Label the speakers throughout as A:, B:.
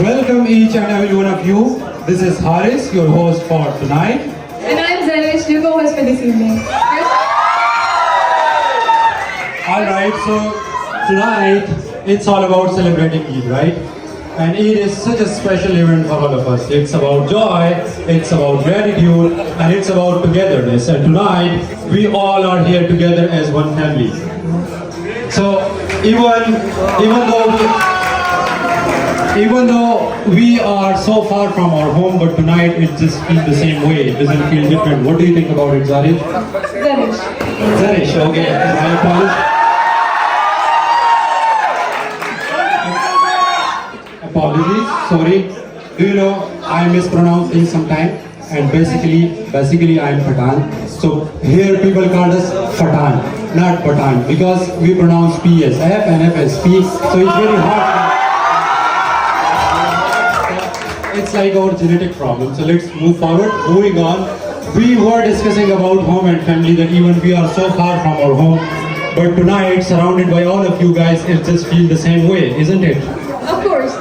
A: Welcome each and every one of you. This is Haris, your host for tonight.
B: And I'm Zanish, your co-host for this evening.
A: Alright, so tonight it's all about celebrating Eid, right? And Eid is such a special event for all of us. It's about joy, it's about gratitude, and it's about togetherness. And tonight we all are here together as one family. So even though we are so far from our home, but tonight it just feels the same way. It doesn't feel different. What do you think about it, Zarish? Zarish, okay. My apologies. Sorry. Do you know I mispronounce things sometimes? And basically I am Patan. So here people call us Patan, not Patan, because we pronounce P as F and F as P. So it's very hard. It's like our genetic problem. So let's move forward. Moving on. We were discussing about home and family, that even we are so far from our home, but tonight, surrounded by all of you guys, it just feels the same way, isn't it?
B: Of course.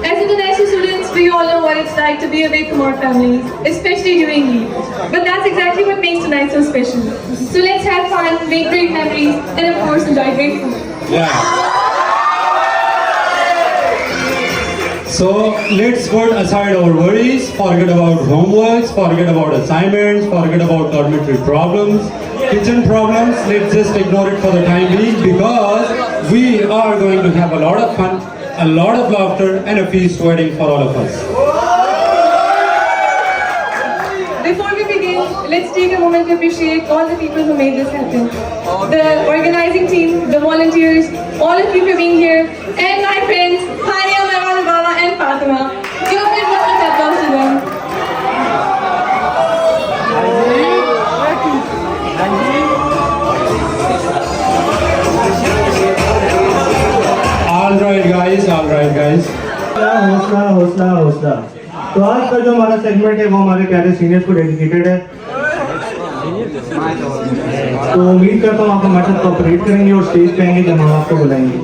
B: As international students, we all know what it's like to be away from our families, especially during Eid. But that's exactly what makes tonight so special. So let's have fun, make great memories, and of course enjoy great food.
A: Yeah. So let's put aside our worries, forget about homeworks, forget about assignments, forget about dormitory problems, kitchen problems. Let's just ignore it for the time being, because we are going to have a lot of fun, a lot of laughter, and a feast waiting for all of us.
B: Before we begin, let's take a moment to appreciate all the people who made this happen. The organizing team, the volunteers, all of you for being here, and my friends, Hania, Marwan, Baba, and Fatima. Give a big round of applause to them.
A: All right, guys.
C: हौसला। तो आज का जो हमारा segment है वो हमारे प्यारे सीनियर्स को डेडिकेटेड है। तो उम्मीद करता हूँ आप हमारे साथ कोऑपरेट करेंगे और स्टेज पे आएंगे जब हम आपको बुलाएंगे।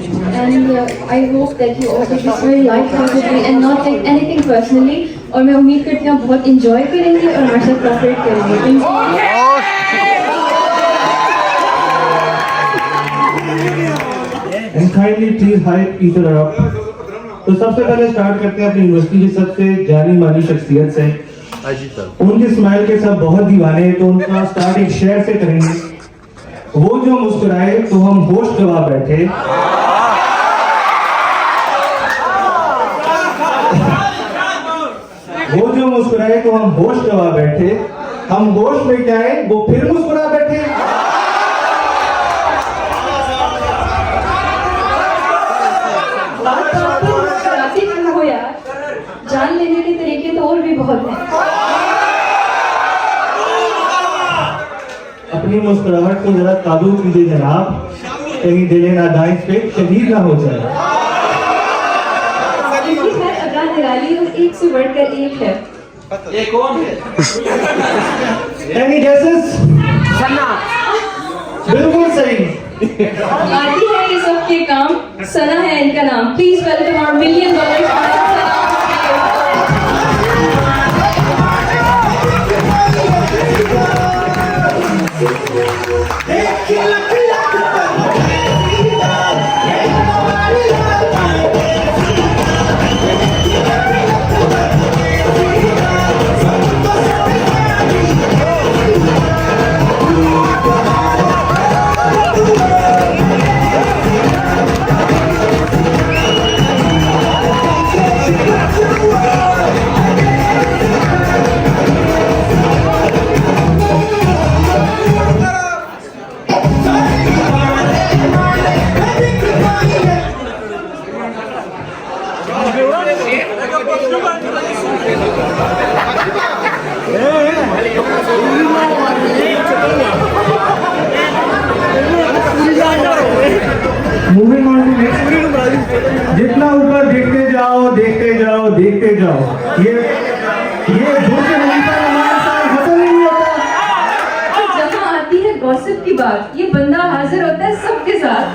D: And I hope that you all take this very lightheartedly and not take anything personally. और मैं उम्मीद करती हूँ आप बहुत enjoy करेंगे और हमारे साथ कोऑपरेट करेंगे।
C: And kindly please hype each other up. तो सबसे पहले स्टार्ट करते हैं अपनी यूनिवर्सिटी की सबसे जानी मानी शख्सियत से। उनकी स्माइल के सब बहुत दीवाने हैं, तो उनका स्टार्ट एक शेर से करेंगे। वो जो मुस्कुराए तो हम होश गवा बैठे, वो जो मुस्कुराए तो हम होश गवा बैठे, हम होश में जाए वो फिर मुस्कुरा बैठे।
D: जान लेने के तरीके तो और भी बहुत हैं।
C: अपनी मुस्कुराहट को जरा काबू कीजिए जनाब, कहीं दिल नादाइज पे शहीद ना हो जाए।
D: अगा निराली और एक से बढ़कर एक है।
C: ये कौन है? Any guesses? सना। बिल्कुल सही।
D: आती है ये सबके काम, सना है इनका नाम। Please welcome our $1 million
C: Moving on to next, जितना ऊपर देखते जाओ, ये भूख के हमेशा हमारे साथ खत्म नहीं होता।
D: जहाँ आती है गॉसिप की बात, ये बंदा हाजिर होता है सबके साथ।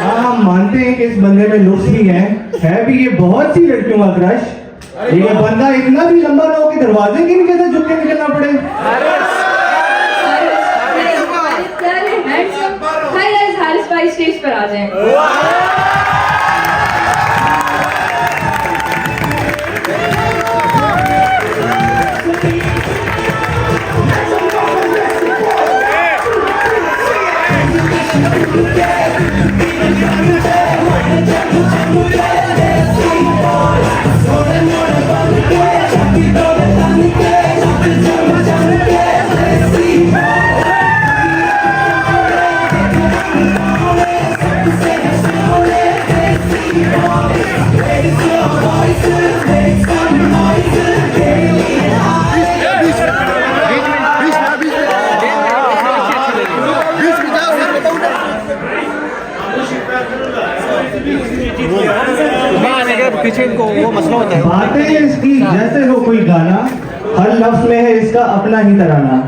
C: हाँ हम मानते हैं कि इस बंदे में लुक्स भी हैं, है भी ये बहुत सी लड़कियों का क्रश। ये बंदा इतना भी लंबा ना हो कि दरवाजे की नीचे से झुक के निकलना पड़े।
B: हारिस भाई स्टेज पर आ जाएं।
E: पीछे को वो मसला होता है।
C: बातें इसकी जैसे हो कोई गाना, हर लफ्ज में है इसका अपना ही तराना।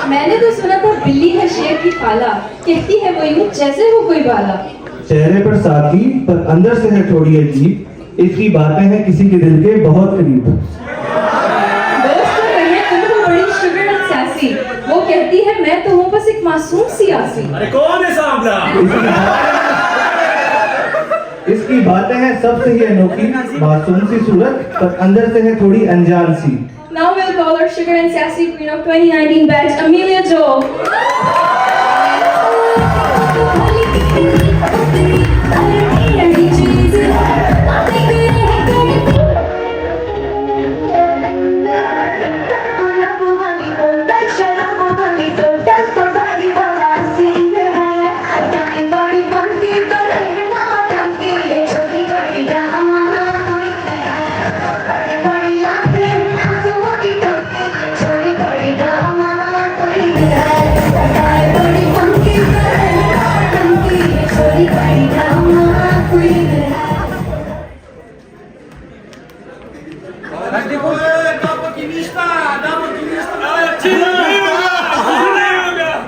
D: मैंने तो सुना था बिल्ली है शेर की खाला, कहती है वो यूं जैसे हो कोई बाला।
C: चेहरे पर साथी पर अंदर से है थोड़ी अजीब, इसकी बातें हैं किसी के दिल के बहुत करीब।
D: दोस्त तो कहे तुम तो बड़ी शुगर और सैसी, वो कहती है मैं तो हूँ बस एक मासूम सी आसी।
F: कौन है सांभला?
C: इसकी बातें हैं सबसे ही अनोखी, मासूम सी सूरत पर अंदर से है थोड़ी अनजान सी।
B: Now we'll call our sugar and sassy queen of 2019 batch, Amelia Joe.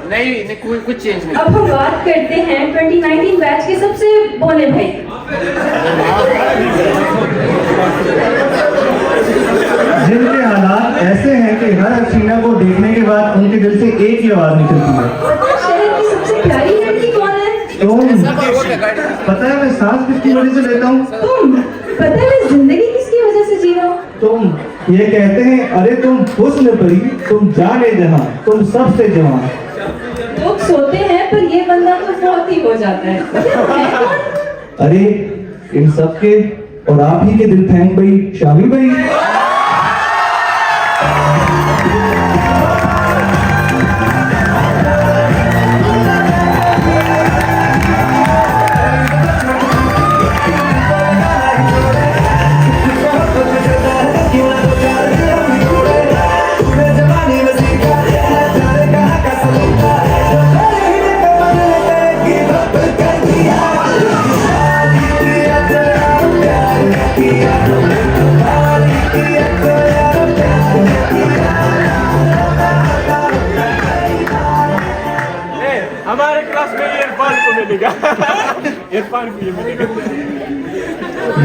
E: नहीं कुछ चेंज नहीं।
B: अब हम बात करते हैं 2019 बैच के सबसे बोले भाई।
C: जिनके हालात ऐसे हैं कि हर हसीना को देखने के बाद उनके दिल से एक ही आवाज निकलती है।
B: शहर की सबसे प्यारी लड़की कौन है?
C: तुम। पता है मैं सांस किसकी वजह से लेता हूँ?
B: तुम। पता है मैं जिंदगी किसकी वजह से जी रहा हूँ?
C: तुम। ये कहते हैं अरे तुम हुस्न परी, तुम जाने जहां, तुम सबसे जवान।
B: लोग सोते हैं पर ये बंदा तो बहुत ही हो जाता है।
C: अरे इन सबके और आप ही के दिल फेंक भाई शामी भाई।
F: हमारे क्लास में इरफान को मिलेगा। इरफान को ये मिलेगा।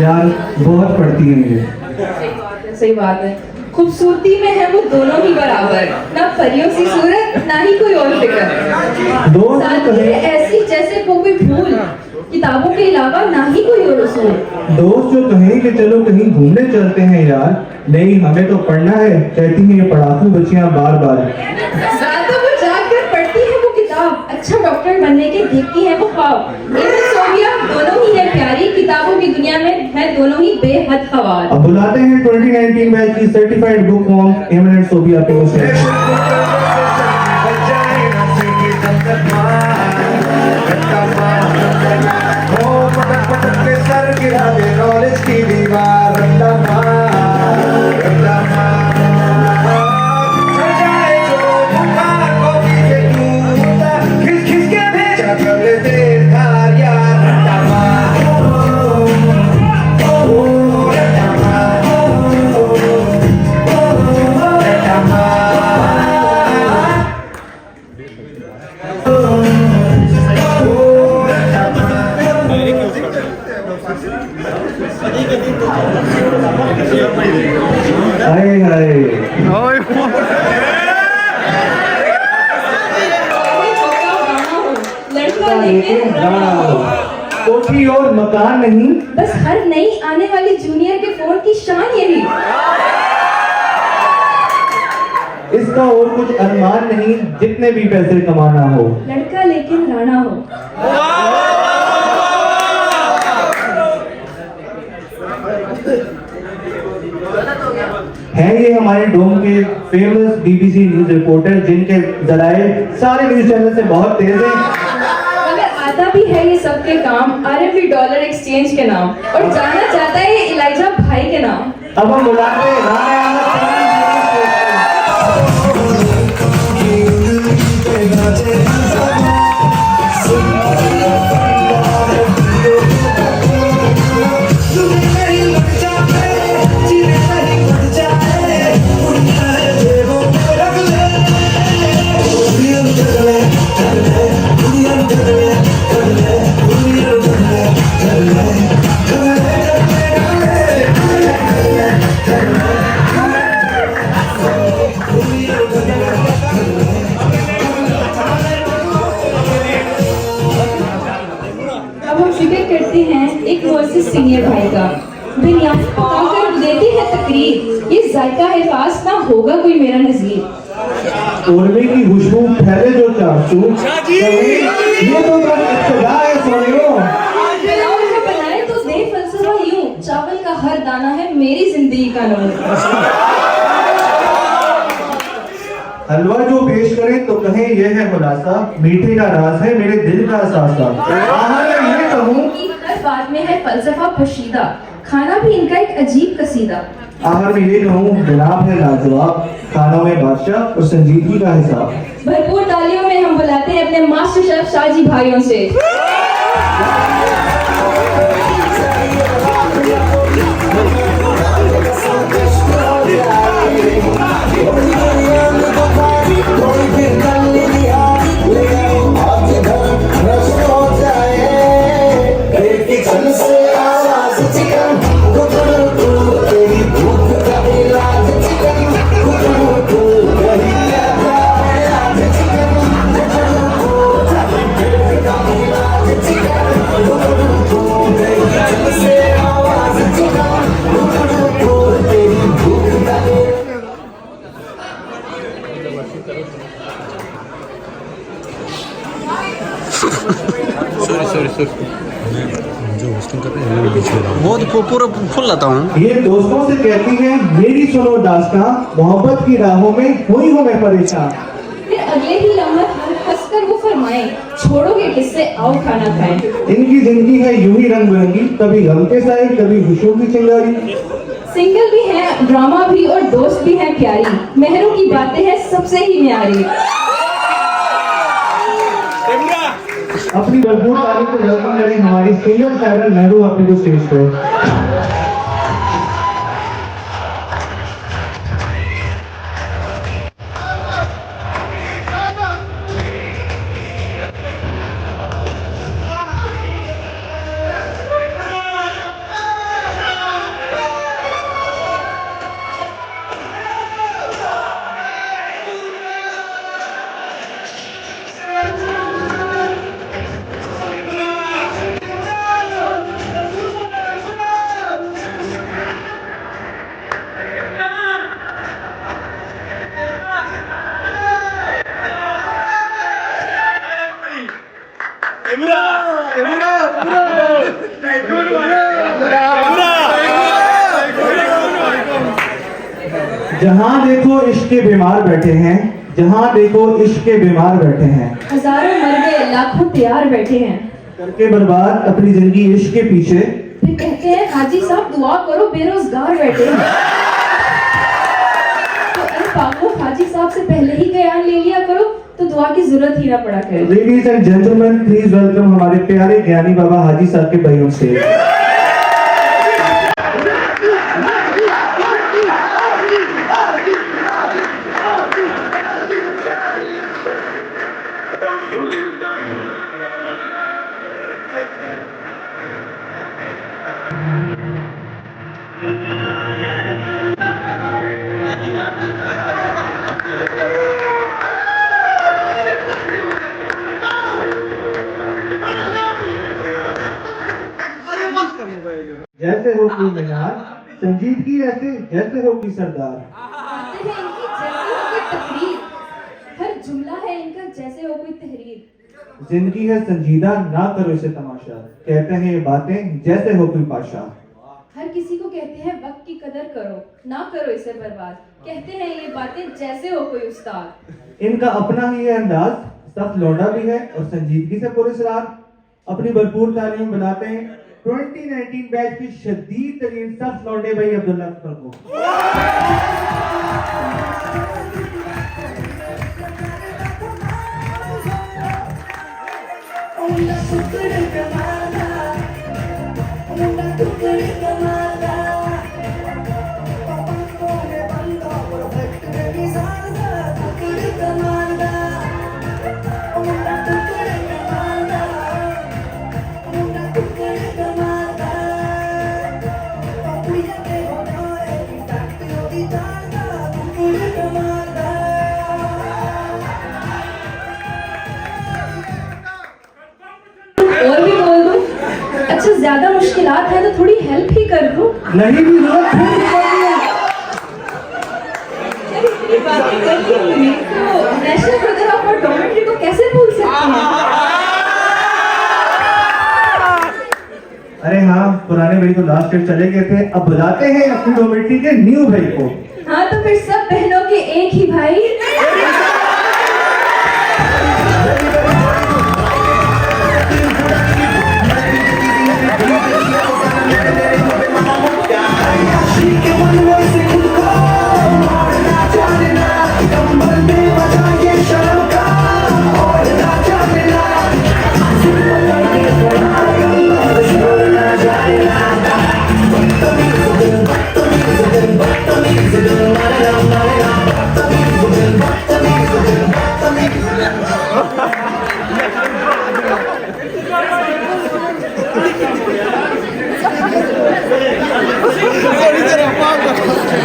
C: यार बहुत पढ़ती है ये।
B: सही बात है। खूबसूरती में है वो दोनों ही बराबर, ना परियों सी सूरत ना ही कोई और फिक्र।
C: दोनों
B: साथी है ऐसी जैसे वो कोई भूल, किताबों के अलावा ना ही कोई और उसूल।
C: दोस्त जो कहें कि चलो कहीं घूमने चलते हैं यार, नहीं हमें तो पढ़ना है, कहती हैं ये पढ़ाकू बच्चियां बार बार।
B: रातों को जाकर पढ़ती है वो किताब, अच्छा डॉक्टर बनने के देखती है वो ख्वाब। एमएन सोबिया दोनों ही है प्यारी, किताबों की दुनिया में है दोनों ही बेहद ख्वार।
C: अब बुलाते हैं 2019 बैच की certified book mom M N Sobia के मुझसे। हाय हाय
B: लड़का लेकिन
C: राणा हो। कोठी और मकान नहीं,
D: बस हर नई आने वाली जूनियर के फोन की शान यही।
C: इसका और कुछ अरमान नहीं, जितने भी पैसे कमाना हो।
D: लड़का लेकिन राणा हो।
C: है ये हमारे डोम के फेमस बीबीसी न्यूज रिपोर्टर, जिनके जराए सारे न्यूज चैनल से बहुत तेज हैं।
B: मगर आता भी है ये सबके काम RMB डॉलर एक्सचेंज के नाम, और जाना जाता है ये इलाइजा भाई के नाम।
C: अब हम बुलाते हैं राणा अहमद
B: एक वर्सेस सीनियर भाई का दुनिया पकाकर देती है तकरीर, ये जायका है खास ना होगा कोई मेरा नजीर।
C: उर्मी की खुशबू फैले जो चाचू, ये तो बस इब्तिदा है सोनियो।
B: पुलाव जो बनाए तो दे फलसफा यूं, चावल का हर दाना है मेरी जिंदगी का नूर।
C: हलवा जो पेश करे तो कहें यह है खुलासा, मीठे का राज है मेरे दिल का सासा। मैं ये कहूँ
D: हर बात में है फलसफा पोशीदा, खाना भी इनका एक अजीब कसीदा।
C: आखिर में ये कहूँ जनाब है लाजवाब, खानों में बादशाह और संजीदगी का हिसाब।
B: भरपूर तालियों में हम बुलाते हैं अपने मास्टर शेफ शाहजी भाइयों से।
E: वो तो पूरा फुल लाता हूँ।
C: ये दोस्तों से कहती है मेरी सुनो दास्तां, मोहब्बत की राहों में हुई हूँ मैं परेशान।
B: फिर अगले ही लम्हे हंसकर वो फरमाए, छोड़ोगे किससे आओ खाना खाएं।
C: इनकी जिंदगी है यूं ही रंग बिरंगी, कभी गम के साए कभी खुशियों की चिंगारी।
B: सिंगल भी है ड्रामा भी और दोस्त भी है प्यारी, मेहरों की बातें हैं सबसे ही न्यारी।
C: अपनी भरपूर तारीफ को वेलकम करें हमारी सिंगर सायरन नेहरू अपनी को स्टेज पे। जहाँ देखो इश्क के बीमार बैठे हैं, जहाँ देखो इश्क के बीमार बैठे हैं।
B: हजारों मर गए लाखों तैयार बैठे हैं,
C: करके बर्बाद अपनी जिंदगी इश्क के पीछे।
B: फिर कहते हैं हाजी साहब दुआ करो बेरोजगार बैठे हैं। तो इन पाकों हाजी साहब से पहले ही बयान ले लिया करो तो दुआ की जरूरत ही ना पड़ा करे।
C: Ladies and gentleman please welcome हमारे प्यारे ज्ञानी बाबा हाजी साहब के भाइयों से। जैसे हो कोई मीनार, संजीदगी ऐसे जैसे हो कोई सरदार।
D: बातें हैं इनकी जैसे हो कोई तकरीर, हर जुमला है इनका जैसे हो कोई तहरीर।
C: जिंदगी है संजीदा, ना करो इसे तमाशा, कहते हैं ये बातें जैसे हो कोई पाशा।
D: हर किसी को कहते हैं वक्त की कदर करो, ना करो इसे बर्बाद, कहते हैं ये बातें जैसे हो कोई उस्ताद।
C: इनका अपना ही है अंदाज, सख्त लौंडा भी है और संजीदगी से पुरस्कार। अपनी भरपूर तालीम बनाते हैं 2019 बैच की शदीद तरीन सख्त लौंडे भाई अब्दुल्ला अख्तर को।
D: और भी बोल दो। अच्छा ज्यादा मुश्किलात है तो थोड़ी हेल्प ही कर दो।
C: नहीं भी जरूरत फिर भी कर दिया।
D: ये बातें करके मैं तो national brother of our dormitory को कैसे भूल सकती हूँ?
C: अरे हाँ, पुराने भाई तो लास्ट ईयर चले गए थे, अब बुलाते हैं अपनी डोमेट्री के न्यू भाई को।
D: हाँ तो फिर सब बहनों के एक ही भाई।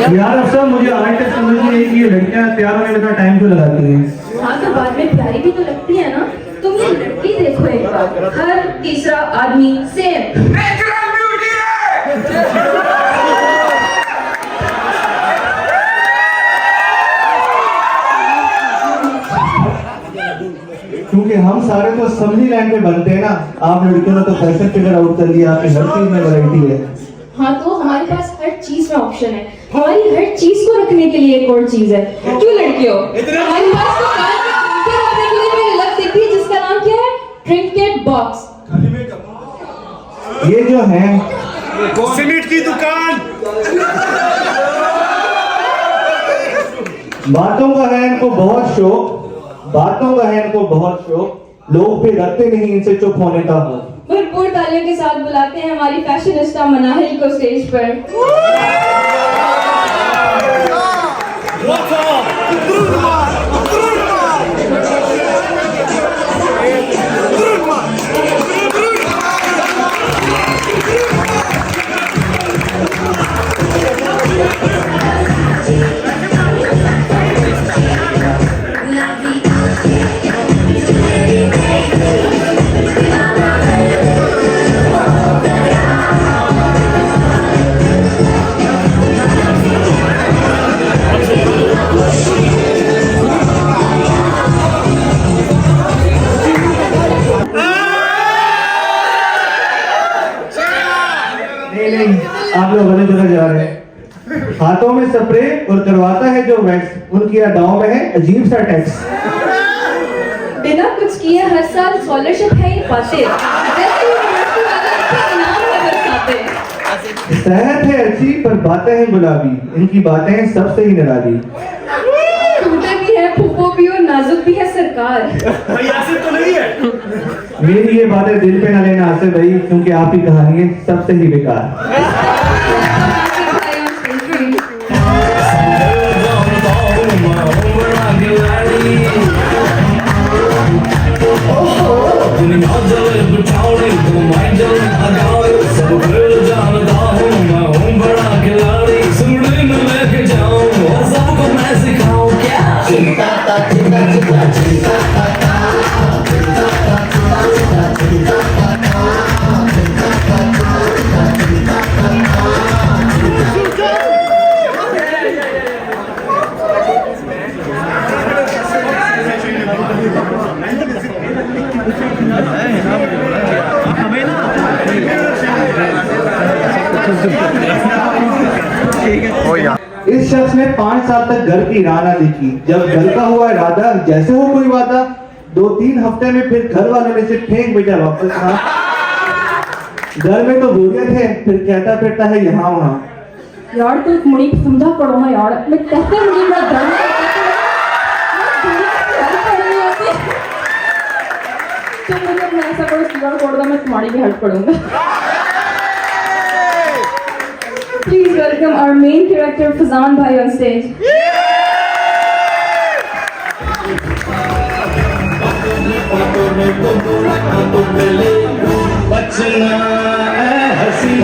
C: यार अफसर, मुझे आज तक समझ नहीं आई कि ये लड़कियां तैयार होने में इतना टाइम क्यों लगाती हैं।
D: हाँ तो बाद में प्यारी भी तो लगती है ना। तुम ये लड़की देखो एक बार, हर तीसरा आदमी सेम।
C: क्योंकि हम सारे तो असेंबली लाइन पे बनते हैं ना, आप लड़कियों ने तो फैशन फिगर आउट कर लिया, आपकी हर चीज में वैरायटी है।
D: हाँ तो हमारे पास हर चीज में ऑप्शन है, हमारी हर चीज को रखने के लिए एक और चीज है। क्यों लड़कियों, हमारे पास तो कार में ट्रिंकेट रखने के लिए भी अलग दिखती है जिसका नाम क्या है, ट्रिंकेट बॉक्स।
C: ये जो है
F: सीमेंट की दुकान।
C: बातों का है इनको बहुत शौक, बातों का है इनको बहुत शौक, लोग भी रखते नहीं इनसे चुप होने का हो।
D: भरपूर तालियों के साथ बुलाते हैं हमारी फैशनिस्टा मनाहिल को स्टेज पर।
C: आप लोग गलत जगह जा रहे हैं। हाथों में स्प्रे और करवाता है जो वैक्स, उनकी अदाओं में है अजीब सा टैक्स।
D: बिना कुछ किए हर साल स्कॉलरशिप है ये पाते, वैसे यूनिवर्सिटी वाले अच्छे इनाम है बरसाते।
C: सेहत है अच्छी पर बातें हैं गुलाबी, इनकी बातें हैं सबसे ही निराली।
D: टूटे भी है, फूफो भी और नाजुक भी है सरकार।
F: भाई ऐसे तो नहीं है।
C: मेरी ये बातें दिल पे ना लेना आसिफ भाई, क्योंकि आपकी कहानी है सबसे ही बेकार।
G: Now,
C: इस शख्स ने 5 साल तक घर की राह ना देखी। जब घर का हुआ इरादा, जैसे हो कोई वादा, 2-3 हफ्ते में फिर घर वालों ने से फेंक बेटा वापस कहा। घर में तो बोरियत है, फिर कहता फिरता है यहाँ वहाँ।
D: यार तो एक मुड़ी समझा पड़ो ना यार, मैं कहते मुड़ी मेरा दर्द तो मुझे अपना ऐसा करो QR कोड दो, मैं तुम्हारी भी हेल्प करूंगा। Please welcome our main character Fazan bhai on stage.
C: बचना है हंसी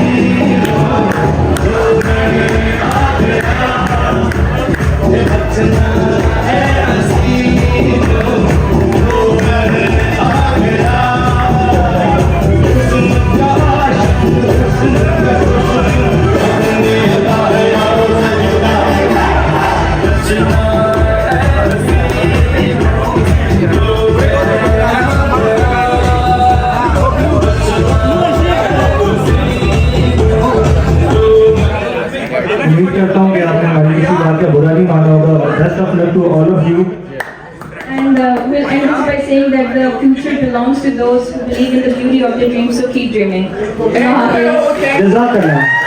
C: उम्मीद करता हूँ कि आपने हमारी किसी बात का बुरा नहीं माना होगा। Best of luck to all of you.
D: And we'll end this by saying that the future belongs to those who believe in the beauty of their dreams, so keep dreaming.
C: जज़ाकल्लाह।